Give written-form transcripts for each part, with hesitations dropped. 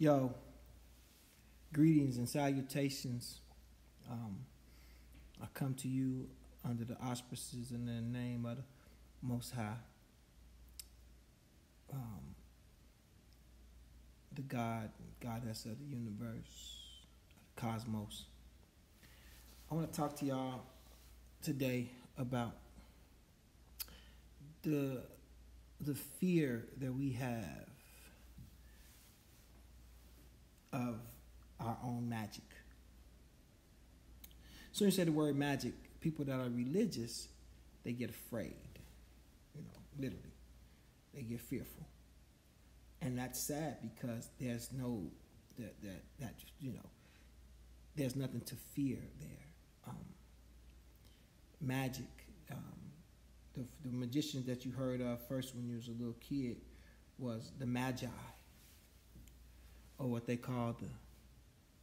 Yo, greetings and salutations. I come to you under the auspices and the name of the Most High, the Goddess of the universe, the cosmos. I want to talk to y'all today about the fear that we have of our own magic. As soon as you say the word magic, people that are religious, they get afraid. Literally. They get fearful. And that's sad because there's there's nothing to fear there. Magic, the magicians that you heard of first when you was a little kid was the Magi, or what they call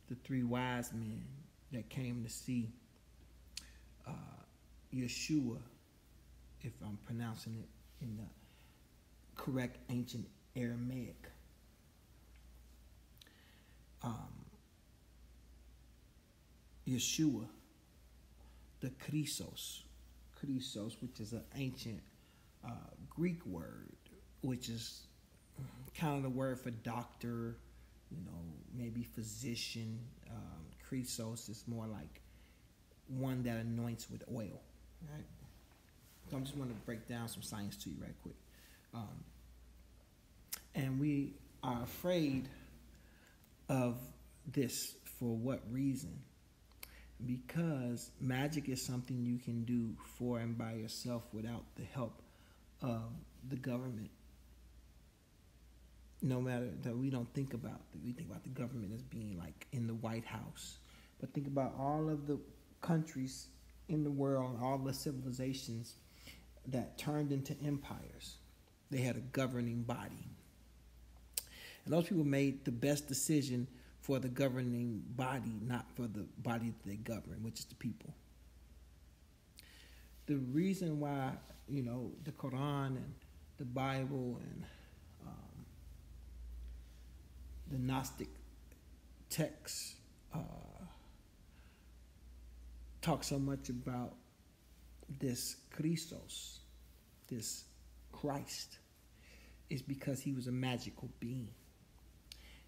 the three wise men that came to see Yeshua, if I'm pronouncing it in the correct ancient Aramaic. Yeshua, the Christos, which is an ancient Greek word, which is kind of the word for doctor, maybe physician. Christos is more like one that anoints with oil, right? So I just want to break down some science to you right quick. And we are afraid of this for what reason? Because magic is something you can do for and by yourself without the help of the government. No matter that we think about the government as being like in the White House, but think about all of the countries in the world, all the civilizations that turned into empires. They had a governing body, and those people made the best decision for the governing body, not for the body that they govern, which is the people. The reason why the Quran and the Bible and the Gnostic texts talk so much about this Christos, this Christ, is because he was a magical being.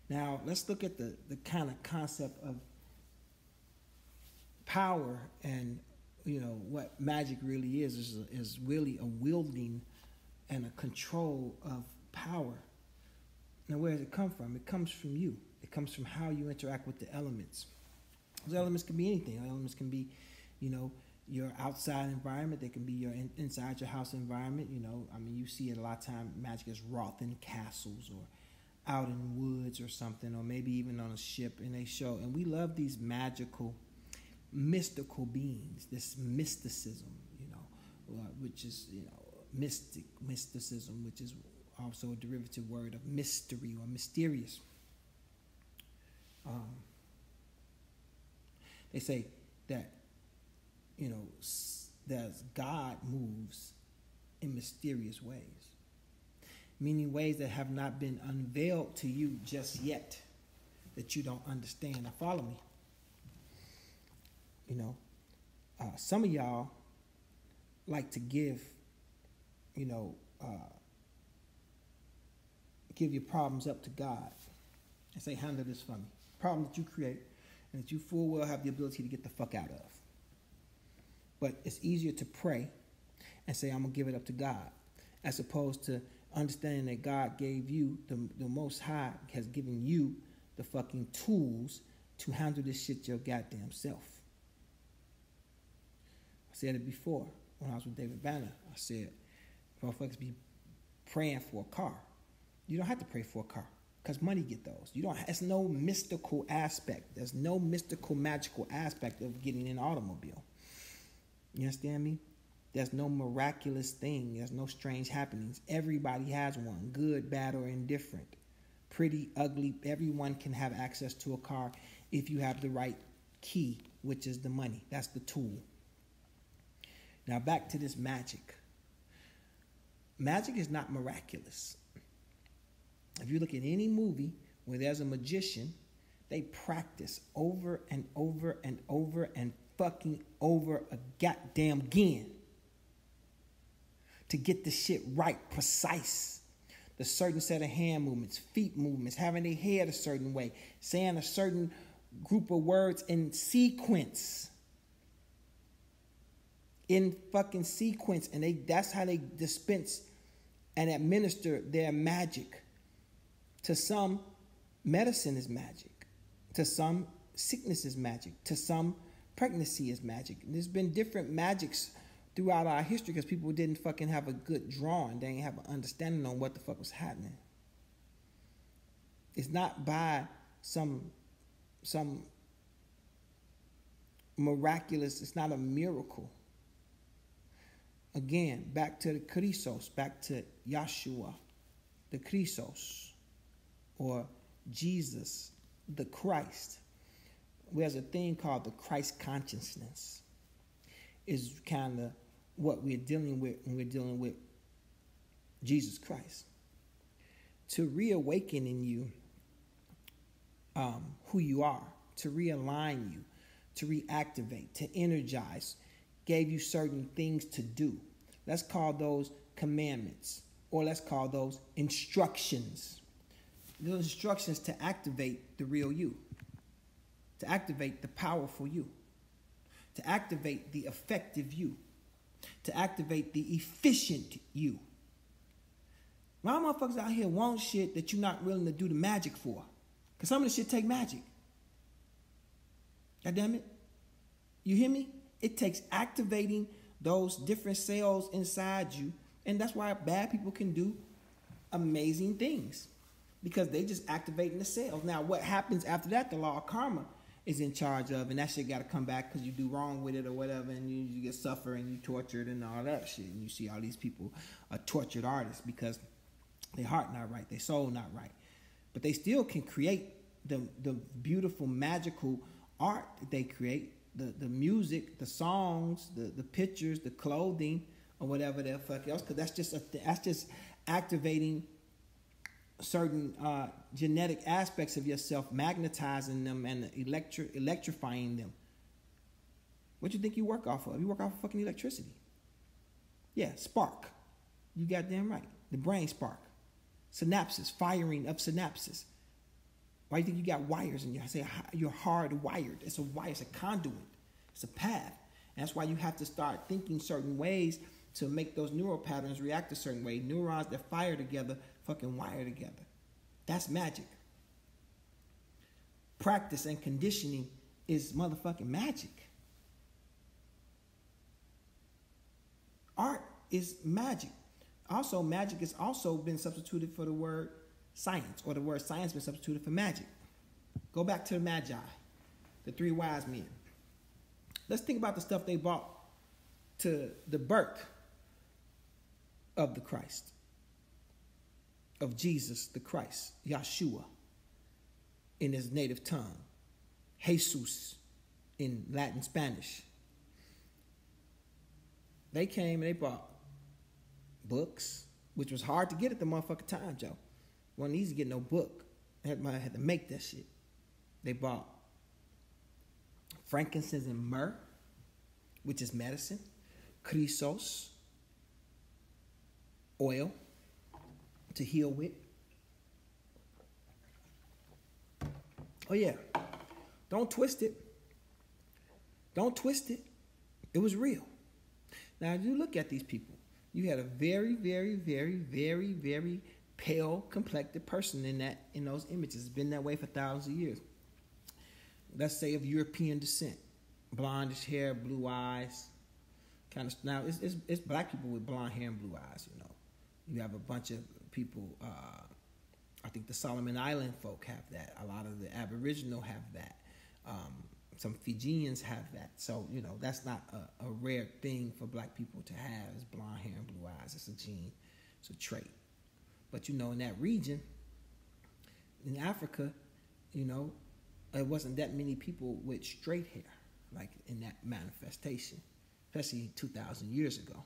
Now, let's look at the kind of concept of power and, what magic really is really a wielding and a control of power. Now, where does it come from? It comes from you. It comes from how you interact with the elements. Those elements can be anything. Elements can be, your outside environment. They can be your inside your house environment. You see it a lot of times. Magic is wrought in castles or out in woods or something, or maybe even on a ship. And they show, and we love these magical, mystical beings. This mysticism, which is mysticism, which is also a derivative word of mystery or mysterious. They say that that God moves in mysterious ways, meaning ways that have not been unveiled to you just yet, that you don't understand. Now follow me. Some of y'all like to give your problems up to God and say, handle this for me. Problem that you create and that you full well have the ability to get the fuck out of. But it's easier to pray and say, I'm going to give it up to God, as opposed to understanding that God gave you, the Most High has given you the fucking tools to handle this shit your goddamn self. I said it before when I was with David Banner. I said, motherfuckers be praying for a car. You don't have to pray for a car because money get those. It's no mystical aspect. There's no mystical, magical aspect of getting an automobile. You understand me? There's no miraculous thing. There's no strange happenings. Everybody has one, good, bad, or indifferent. Pretty, ugly. Everyone can have access to a car if you have the right key, which is the money. That's the tool. Now back to this magic. Magic is not miraculous. If you look at any movie where there's a magician, they practice over and over and over and fucking over a goddamn again to get the shit right, precise. The certain set of hand movements, feet movements, having their head a certain way, saying a certain group of words in sequence. In fucking sequence. And that's how they dispense and administer their magic. To some, medicine is magic. To some, sickness is magic. To some, pregnancy is magic. And there's been different magics throughout our history because people didn't fucking have a good drawing. They didn't have an understanding on what the fuck was happening. It's not by some miraculous, it's not a miracle. Again, back to the Christos, back to Yeshua, the Christos, or Jesus, the Christ. There's a thing called the Christ consciousness. Is kind of what we're dealing with when we're dealing with Jesus Christ. To reawaken in you who you are, to realign you, to reactivate, to energize, gave you certain things to do. Let's call those commandments, or let's call those instructions. Those instructions to activate the real you, to activate the powerful you, to activate the effective you, to activate the efficient you. Why motherfuckers out here want shit that you're not willing to do the magic for? Because some of this shit take magic. God damn it. You hear me? It takes activating those different cells inside you. And that's why bad people can do amazing things. Because they just activating the cells. Now, what happens after that, the law of karma is in charge of. And that shit got to come back because you do wrong with it or whatever. And you get suffer and you tortured and all that shit. And you see all these people are tortured artists because their heart not right, their soul not right. But they still can create the beautiful, magical art that they create. The music, the songs, the pictures, the clothing, or whatever the fuck else, because that's just activating certain genetic aspects of yourself, magnetizing them and electrifying them. What you think you work off of? You work off of fucking electricity. Yeah, spark. You goddamn right. The brain spark. Synapses, firing of synapses. Why do you think you got wires in your? I say you're hardwired. It's a wire. It's a conduit. It's a path. And that's why you have to start thinking certain ways to make those neural patterns react a certain way. Neurons that fire together fucking wire together. That's magic. Practice and conditioning is motherfucking magic. Art is magic. Also, magic has also been substituted for the word science, or the word science been substituted for magic. Go back to the Magi, the three wise men. Let's think about the stuff they brought to the birth of the Christ, of Jesus the Christ, Yeshua in his native tongue, Jesus in Latin Spanish. They came and they brought books, which was hard to get at the motherfucking time, Joe. Wasn't easy to get no book. Everybody had to make that shit. They bought frankincense and myrrh, which is medicine, chrysos, oil to heal with. Oh yeah, don't twist it. Don't twist it. It was real. Now, if you look at these people, you had a very, very, very, very, very pale, complected person in those images. It's been that way for thousands of years. Let's say of European descent, blondish hair, blue eyes, kind of. Now it's black people with blonde hair and blue eyes. You know, you have a bunch of people. I think the Solomon Island folk have that. A lot of the Aboriginal have that. Some Fijians have that. So, you know, that's not a rare thing for black people to have, is blonde hair and blue eyes. It's a gene. It's a trait. But, you know, in that region, in Africa, you know, it wasn't that many people with straight hair, like in that manifestation, especially 2,000 years ago,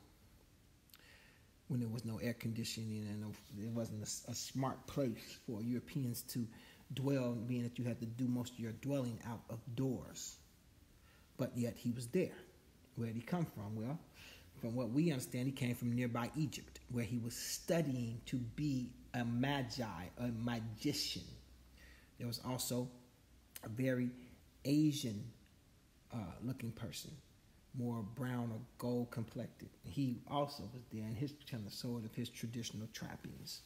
when there was no air conditioning and it wasn't a smart place for Europeans to Dwell being that you had to do most of your dwelling out of doors. But yet he was there. Where did he come from? Well, from what we understand, he came from nearby Egypt, where he was studying to be a magi, a magician. There was also a very Asian looking person, more brown or gold complected. He also was there in his kind of sort of his traditional trappings.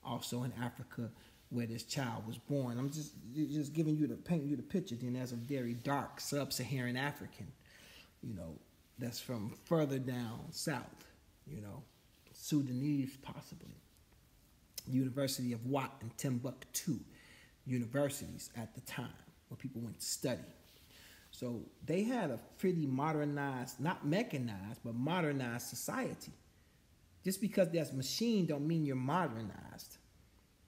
Also in Africa, where this child was born. I'm just giving you painting you the picture. Then there's a very dark sub-Saharan African, that's from further down south, Sudanese possibly. University of Wat and Timbuktu universities at the time where people went to study. So they had a pretty modernized, not mechanized, but modernized society. Just because there's machine don't mean you're modernized,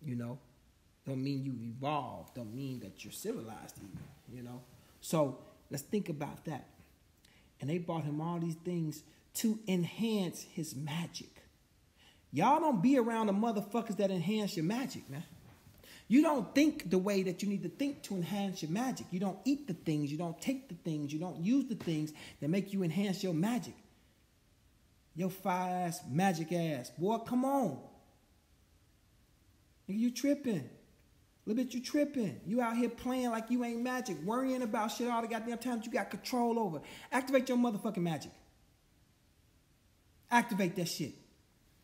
Don't mean you evolved, don't mean that you're civilized even, So let's think about that. And they brought him all these things to enhance his magic. Y'all don't be around the motherfuckers that enhance your magic, man. You don't think the way that you need to think to enhance your magic. You don't eat the things, you don't take the things, you don't use the things that make you enhance your magic. Your fire-ass, magic ass. Boy, come on. Nigga, you tripping. Little bit you tripping. You out here playing like you ain't magic, worrying about shit all the goddamn time that you got control over. Activate your motherfucking magic. Activate that shit.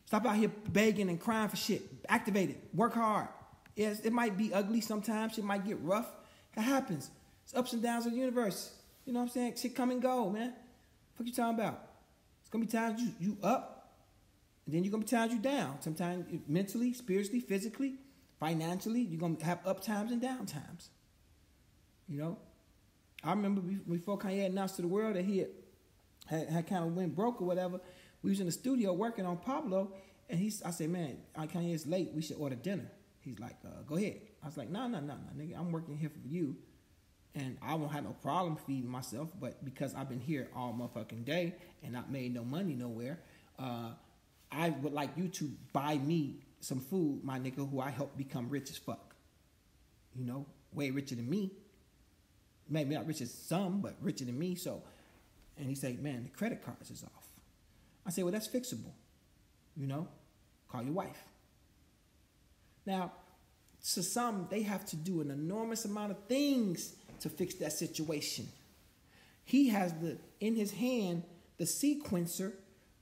Stop out here begging and crying for shit. Activate it. Work hard. Yes, it might be ugly sometimes. It might get rough. It happens. It's ups and downs of the universe. You know what I'm saying? Shit come and go, man. What you talking about? It's going to be times you up, and then you're going to be times you down. Sometimes mentally, spiritually, physically, financially, you're going to have up times and down times. I remember before Kanye announced to the world that he had kind of went broke or whatever, we was in the studio working on Pablo, and I said, man, Kanye, it's late. We should order dinner. He's like, go ahead. I was like, no, nigga. I'm working here for you, and I won't have no problem feeding myself, but because I've been here all motherfucking day and not made no money nowhere, I would like you to buy me some food, my nigga, who I helped become rich as fuck. Way richer than me. Maybe not rich as some, but richer than me. So, and he said, man, the credit cards is off. I said, well, that's fixable. Call your wife. Now, to some, they have to do an enormous amount of things to fix that situation. He has in his hand the sequencer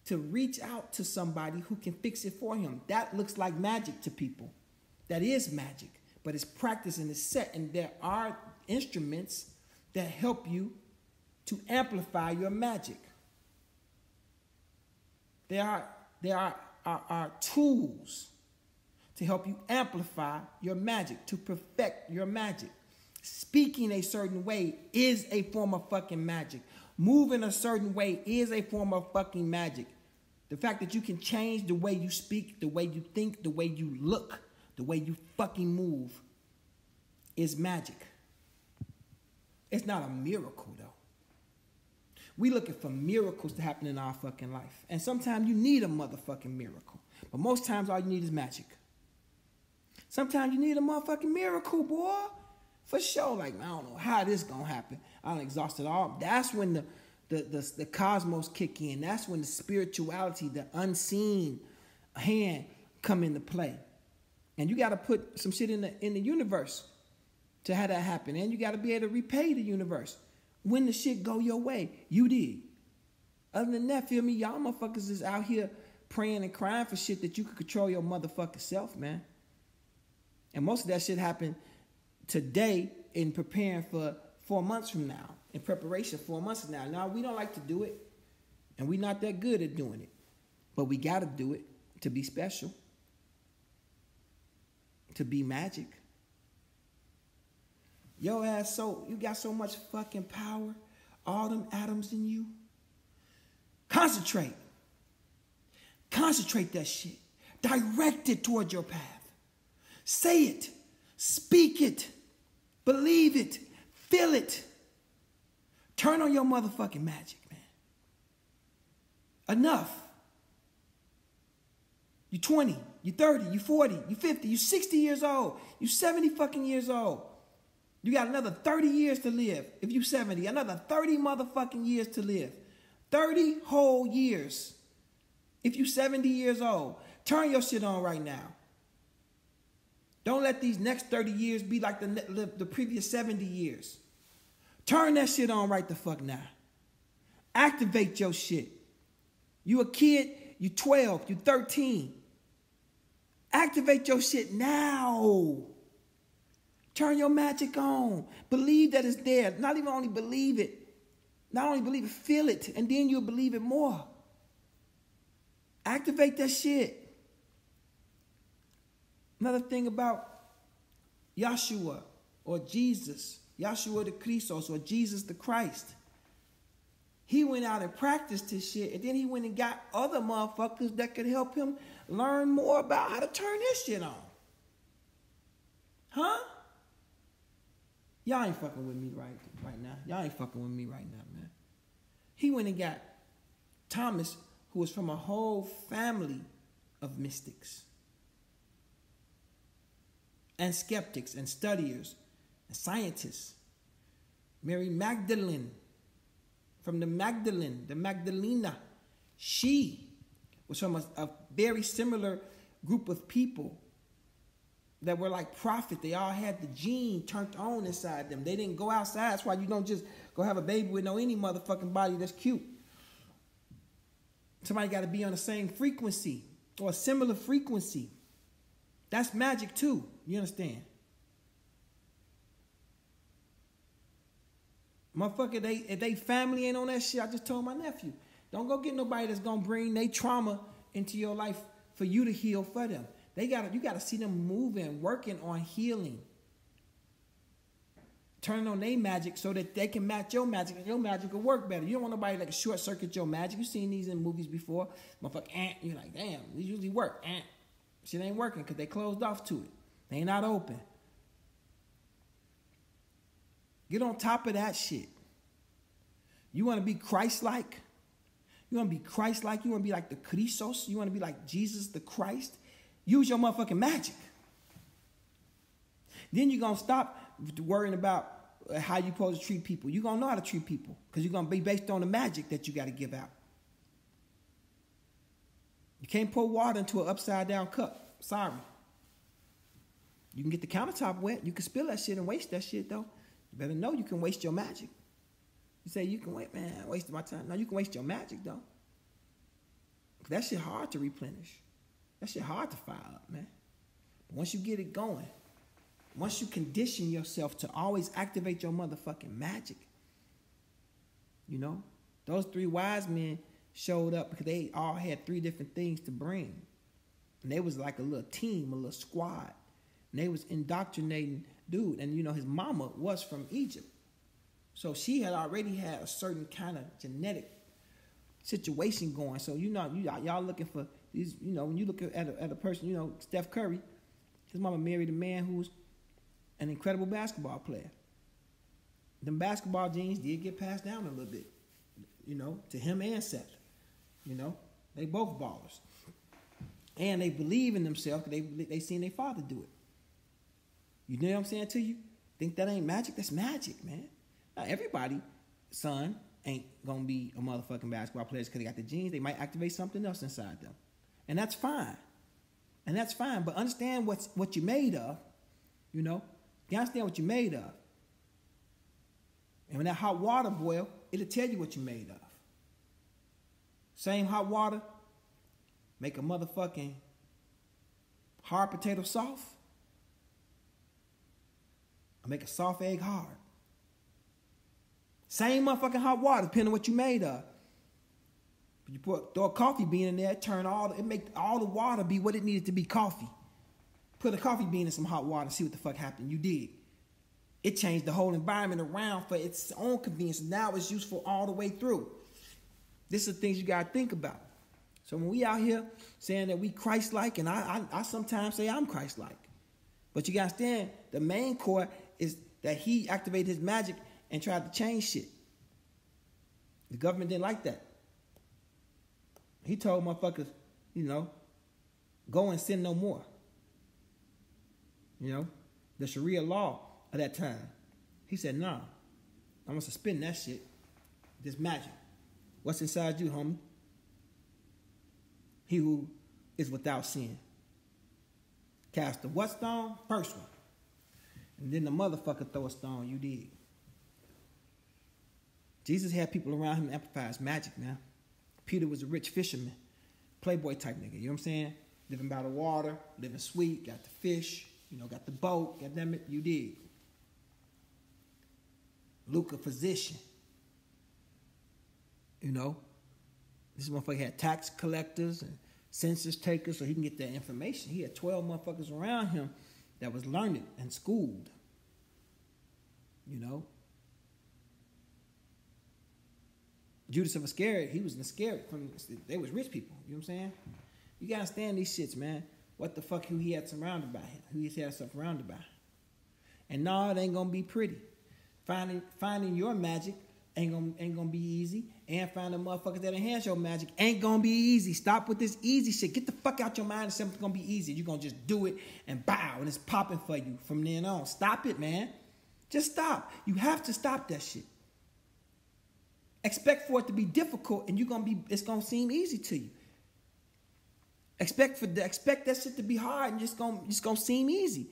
to reach out to somebody who can fix it for him. That looks like magic to people. That is magic, but it's practice and it's set, and there are instruments that help you to amplify your magic. There are tools to help you amplify your magic, to perfect your magic. Speaking a certain way is a form of fucking magic. Moving a certain way is a form of fucking magic. The fact that you can change the way you speak, the way you think, the way you look, the way you fucking move is magic. It's not a miracle, though. We looking for miracles to happen in our fucking life. And sometimes you need a motherfucking miracle. But most times all you need is magic. Sometimes you need a motherfucking miracle, boy. For sure. Like, I don't know how this gonna happen. I done exhausted all. That's when the cosmos kick in. That's when the spirituality, the unseen hand come into play. And you gotta put some shit in the universe to have that happen. And you gotta be able to repay the universe when the shit go your way. You did. Other than that, feel me, y'all motherfuckers is out here praying and crying for shit that you could control your motherfucking self, man. And most of that shit happened today in preparing for 4 months from now, in preparation 4 months from now. Now, we don't like to do it, and we're not that good at doing it. But we got to do it to be special, to be magic. Yo ass, you got so much fucking power, all them atoms in you. Concentrate. Concentrate that shit. Direct it toward your path. Say it. Speak it. Believe it. Feel it. Turn on your motherfucking magic, man. Enough. You're 20. you 30, you 40, you 50, you 60 years old, you 70 fucking years old. You got another 30 years to live. If you 70, another 30 motherfucking years to live. 30 whole years. If you 70 years old, turn your shit on right now. Don't let these next 30 years be like the previous 70 years. Turn that shit on right the fuck now. Activate your shit. You a kid, you 12, you 13. Activate your shit now. Turn your magic on. Believe that it's there. Not even only believe it. Not only believe it, feel it. And then you'll believe it more. Activate that shit. Another thing about Yeshua or Jesus. Yeshua the Christos or Jesus the Christ. He went out and practiced this shit. And then he went and got other motherfuckers that could help him learn more about how to turn this shit on. Huh? Y'all ain't fucking with me right now. Y'all ain't fucking with me right now, man. He went and got Thomas, who was from a whole family of mystics and skeptics and studiers and scientists. Mary Magdalene, from the Magdalena. She was from a very similar group of people that were like prophets. They all had the gene turned on inside them. They didn't go outside. That's why you don't just go have a baby with any motherfucking body that's cute. Somebody got to be on the same frequency or a similar frequency. That's magic too. You understand? Motherfucker, if they family ain't on that shit, I just told my nephew, don't go get nobody that's going to bring their trauma into your life for you to heal for them. You got to see them moving, working on healing. Turning on their magic so that they can match your magic and your magic will work better. You don't want nobody like to short circuit your magic. You've seen these in movies before. Motherfucker, you're like, damn, these usually work. Shit ain't working because they closed off to it. They not open. Get on top of that shit. You want to be Christ-like? You want to be Christ-like? You want to be like the Christos? You want to be like Jesus the Christ? Use your motherfucking magic. Then you're going to stop worrying about how you're supposed to treat people. You're going to know how to treat people because you're going to be based on the magic that you got to give out. You can't pour water into an upside-down cup. Sorry. You can get the countertop wet. You can spill that shit and waste that shit, though. You better know you can waste your magic. You say, you can wait, man, I wasted my time. No, you can waste your magic, though. That shit hard to replenish. That shit hard to fire up, man. But once you get it going, once you condition yourself to always activate your motherfucking magic, you know, those three wise men showed up because they all had three different things to bring. And they was like a little team, a little squad. And they was indoctrinating dude. And, you know, his mama was from Egypt. So she had already had a certain kind of genetic situation going. So, you know, y'all looking for these, you know, when you look at a person, you know, Steph Curry, his mama married a man who was an incredible basketball player. Them basketball genes did get passed down a little bit, you know, to him and Seth. You know, they both ballers. And they believe in themselves because they seen their father do it. You know what I'm saying to you? Think that ain't magic? That's magic, man. Now, everybody, son, ain't going to be a motherfucking basketball player because they got the genes. They might activate something else inside them. And that's fine. And that's fine. But understand what you're made of, you know? You understand what you're made of. And when that hot water boil, it'll tell you what you're made of. Same hot water, make a motherfucking hard potato soft, or make a soft egg hard. Same motherfucking hot water, depending on what you made of. You throw a coffee bean in there, it make all the water be what it needed to be, coffee. Put a coffee bean in some hot water and see what the fuck happened. You did. It changed the whole environment around for its own convenience. Now it's useful all the way through. This is the things you got to think about. So when we out here saying that we Christ-like, and I sometimes say I'm Christ-like. But you got to understand, the main core is that he activated his magic and tried to change shit. The government didn't like that. He told motherfuckers, you know, Go and sin no more. You know, the Sharia law of that time. He said, nah, I'm going to suspend that shit. This magic. What's inside you, homie? He who is without sin. Cast the what stone? First one. And then the motherfucker throw a stone. You did. Jesus had people around him emphasize magic, man. Peter was a rich fisherman. Playboy type nigga. You know what I'm saying? Living by the water. Living sweet. Got the fish. You know, got the boat. Goddamn it. You did. Luke, a physician. You know? This motherfucker had tax collectors and census takers so he can get that information. He had 12 motherfuckers around him that was learned and schooled. You know? Judas of Iscariot, he was Iscariot. They was rich people. You know what I'm saying? You gotta understand these shits, man. What the fuck who he had surrounded by him. Who he had himself surrounded by. And no, it ain't gonna be pretty. Finding your magic ain't gonna be easy. And finding motherfuckers that enhance your magic ain't gonna be easy. Stop with this easy shit. Get the fuck out your mind and something's gonna be easy. You're gonna just do it and bow and it's popping for you from then on. Stop it, man. Just stop. You have to stop that shit. Expect for it to be difficult and it's gonna seem easy to you. Expect that shit to be hard and it's gonna seem easy.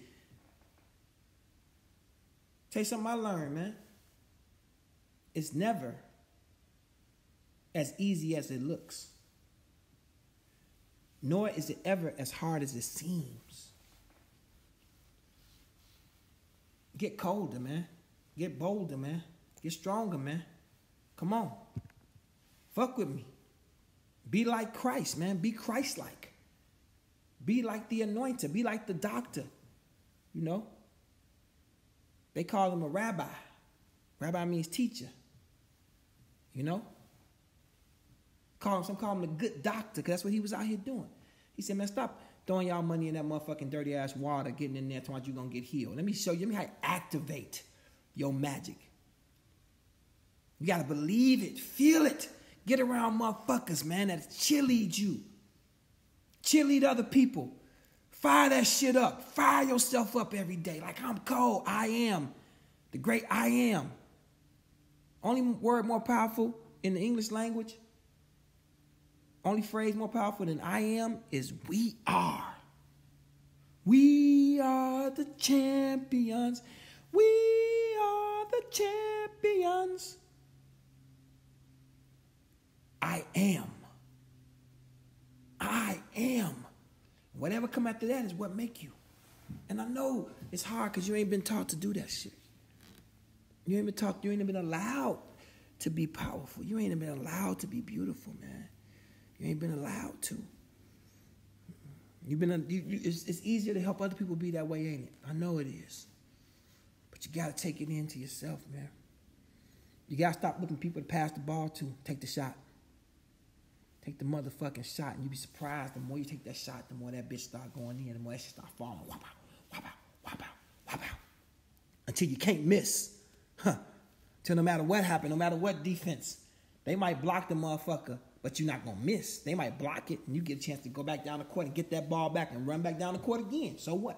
Tell you something I learned, man. It's never as easy as it looks. Nor is it ever as hard as it seems. Get colder, man. Get bolder, man. Get stronger, man. Come on. Fuck with me. Be like Christ, man. Be Christ-like. Be like the anointed. Be like the doctor. You know? They call him a rabbi. Rabbi means teacher. You know? Some call him the good doctor, because that's what he was out here doing. He said, man, stop throwing y'all money in that motherfucking dirty ass water, getting in there, talking about you gonna get healed. Let me show you. Let me how to activate your magic. You gotta believe it, feel it. Get around motherfuckers, man, that cheerlead you. Cheerlead other people. Fire that shit up. Fire yourself up every day. Like, I'm cold. I am. The great I am. Only word more powerful in the English language, only phrase more powerful than I am is we are. We are the champions. We are the champions. I am. I am. Whatever come after that is what make you. And I know it's hard because you ain't been taught to do that shit. You ain't been allowed to be powerful. You ain't been allowed to be beautiful, man. You ain't been allowed to. It's easier to help other people be that way, ain't it? I know it is. But you got to take it into yourself, man. You got to stop looking for people to pass the ball to. Take the shot. Take the motherfucking shot, and you be surprised. The more you take that shot, the more that bitch start going in, the more that shit start falling. Whop out, whop out, whop out, whop out. Until you can't miss. Till no matter what happened, no matter what defense, they might block the motherfucker, but you're not going to miss. They might block it, and you get a chance to go back down the court and get that ball back and run back down the court again. So what?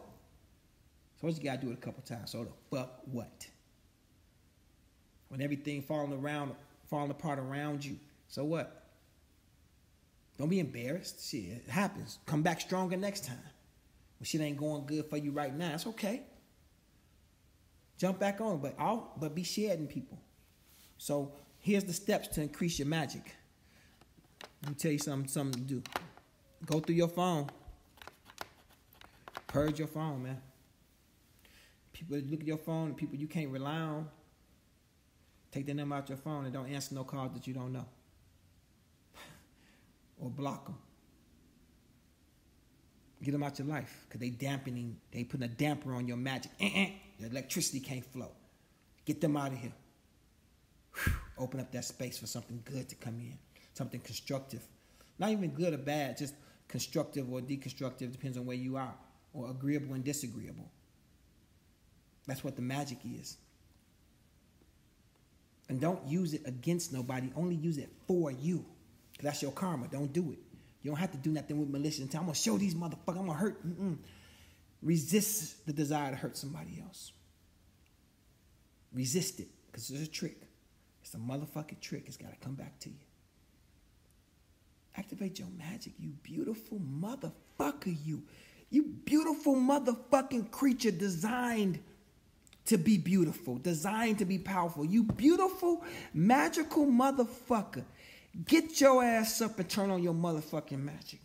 So what you got to do it a couple times. So the fuck what? When everything falling apart around you, so what? Don't be embarrassed. Shit, it happens. Come back stronger next time. When shit ain't going good for you right now, it's okay. Jump back on, but be shedding people. So here's the steps to increase your magic. Let me tell you something to do. Go through your phone. Purge your phone, man. People that look at your phone, and people you can't rely on, take their number out your phone and don't answer no calls that you don't know. Or block them. Get them out your life because they putting a damper on your magic. The electricity can't flow. Get them out of here. Whew. Open up that space for something good to come in. Something constructive. Not even good or bad, just constructive or deconstructive, depends on where you are. Or agreeable and disagreeable. That's what the magic is. And don't use it against nobody. Only use it for you. That's your karma. Don't do it. You don't have to do nothing with malicious intent. I'm going to show these motherfuckers. I'm going to hurt. Resist the desire to hurt somebody else. Resist it, because it's a trick. It's a motherfucking trick. It's got to come back to you. Activate your magic, you beautiful motherfucker, you. You beautiful motherfucking creature designed to be beautiful, designed to be powerful. You beautiful, magical motherfucker. Get your ass up and turn on your motherfucking magic.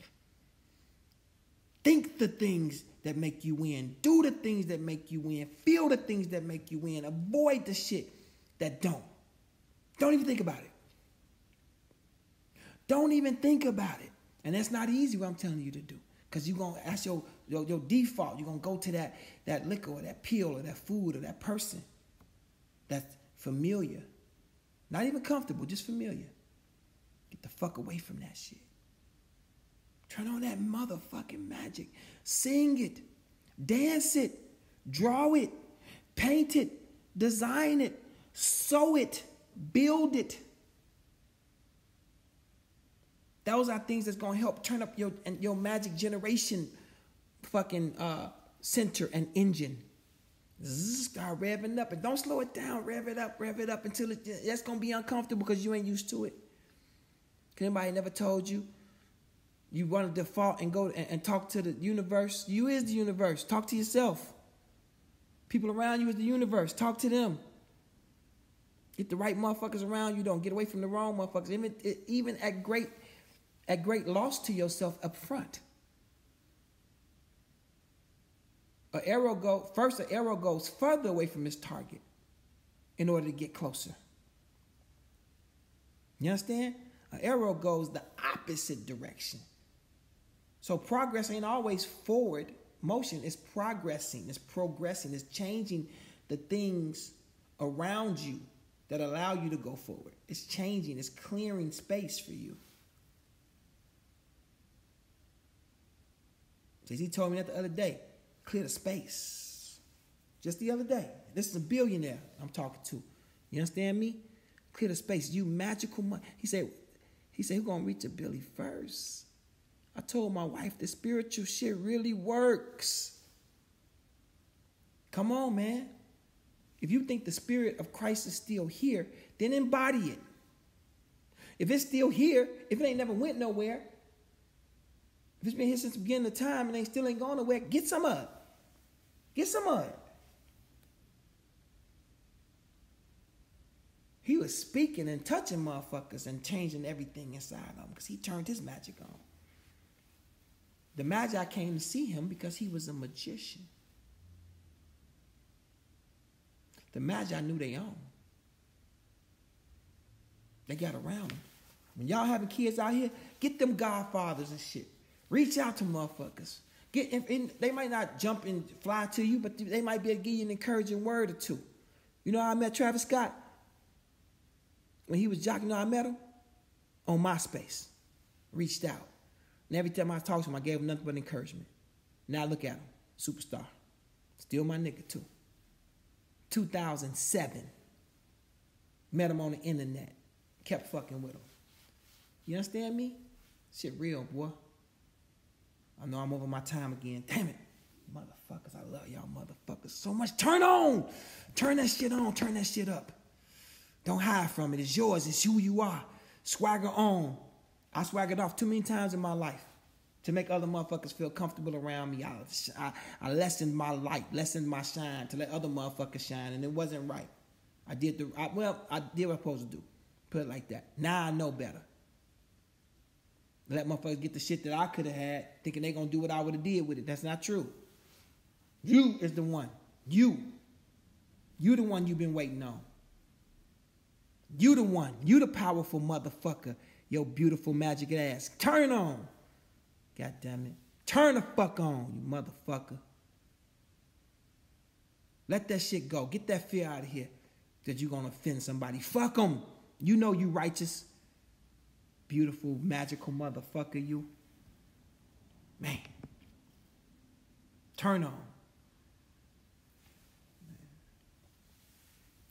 Think the things that make you win. Do the things that make you win. Feel the things that make you win. Avoid the shit that don't. Don't even think about it. Don't even think about it. And that's not easy what I'm telling you to do. Because you're going to ask your default. You're going to go to that liquor or that pill or that food or that person that's familiar. Not even comfortable, just familiar. Get the fuck away from that shit. Turn on that motherfucking magic. Sing it. Dance it. Draw it. Paint it. Design it. Sew it. Build it. Those are things that's going to help turn up your magic generation fucking center and engine. Start revving up. And don't slow it down. Rev it up until that's going to be uncomfortable because you ain't used to it. Anybody never told you you want to default and go and talk to the universe? You is the universe. Talk to yourself. People around you is the universe. Talk to them. Get the right motherfuckers around you. Don't get away from the wrong motherfuckers. Even at great loss to yourself up front. An arrow goes further away from its target in order to get closer. You understand? An arrow goes the opposite direction. So progress ain't always forward motion. It's progressing. It's changing the things around you that allow you to go forward. It's changing. It's clearing space for you. Jay-Z told me that the other day. Clear the space. Just the other day. This is a billionaire I'm talking to. You understand me? Clear the space. You magical money. He said, we're going to reach a Billy first. I told my wife the spiritual shit really works. Come on, man. If you think the spirit of Christ is still here, then embody it. If it's still here, if it ain't never went nowhere, if it's been here since the beginning of time and still ain't gone nowhere, get some of it. Get some of it. He was speaking and touching motherfuckers and changing everything inside of them because he turned his magic on. The Magi came to see him because he was a magician. The Magi knew they own. They got around them. When y'all having kids out here, get them godfathers and shit. Reach out to motherfuckers. They might not jump and fly to you, but they might be able to give you an encouraging word or two. You know how I met Travis Scott? When he was jockeying, I met him on MySpace. Reached out. And every time I talked to him, I gave him nothing but encouragement. Now look at him. Superstar. Still my nigga too. 2007. Met him on the internet. Kept fucking with him. You understand me? Shit real, boy. I know I'm over my time again. Damn it. Motherfuckers, I love y'all motherfuckers so much. Turn on. Turn that shit on. Turn that shit up. Don't hide from it. It's yours. It's who you are. Swagger on. I swaggered off too many times in my life to make other motherfuckers feel comfortable around me. I lessened my light, lessened my shine to let other motherfuckers shine, and it wasn't right. I did what I was supposed to do. Put it like that. Now I know better. Let motherfuckers get the shit that I could have had, thinking they gonna do what I would have did with it. That's not true. You is the one. You the one you've been waiting on. You the one. You the powerful motherfucker. Your beautiful magic ass. Turn on. God damn it. Turn the fuck on, you motherfucker. Let that shit go. Get that fear out of here that you're gonna offend somebody. Fuck them. You know you righteous. Beautiful, magical motherfucker, you. Man. Turn on.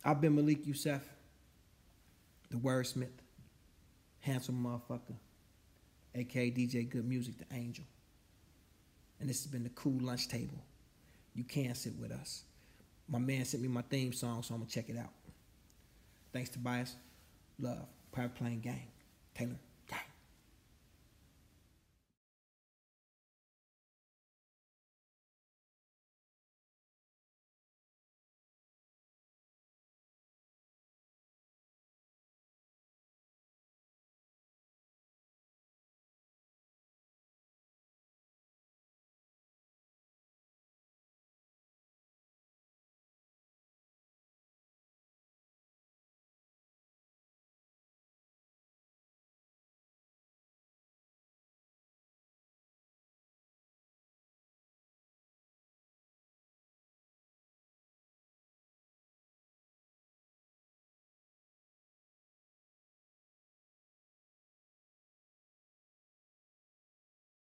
I've been Malik Yusef, the wordsmith, handsome motherfucker. a.k.a. DJ Good Music, the Angel. And this has been the Cool Lunch Table. You can sit with us. My man sent me my theme song, so I'm going to check it out. Thanks, Tobias. Love. Private Plane Gang. Taylor.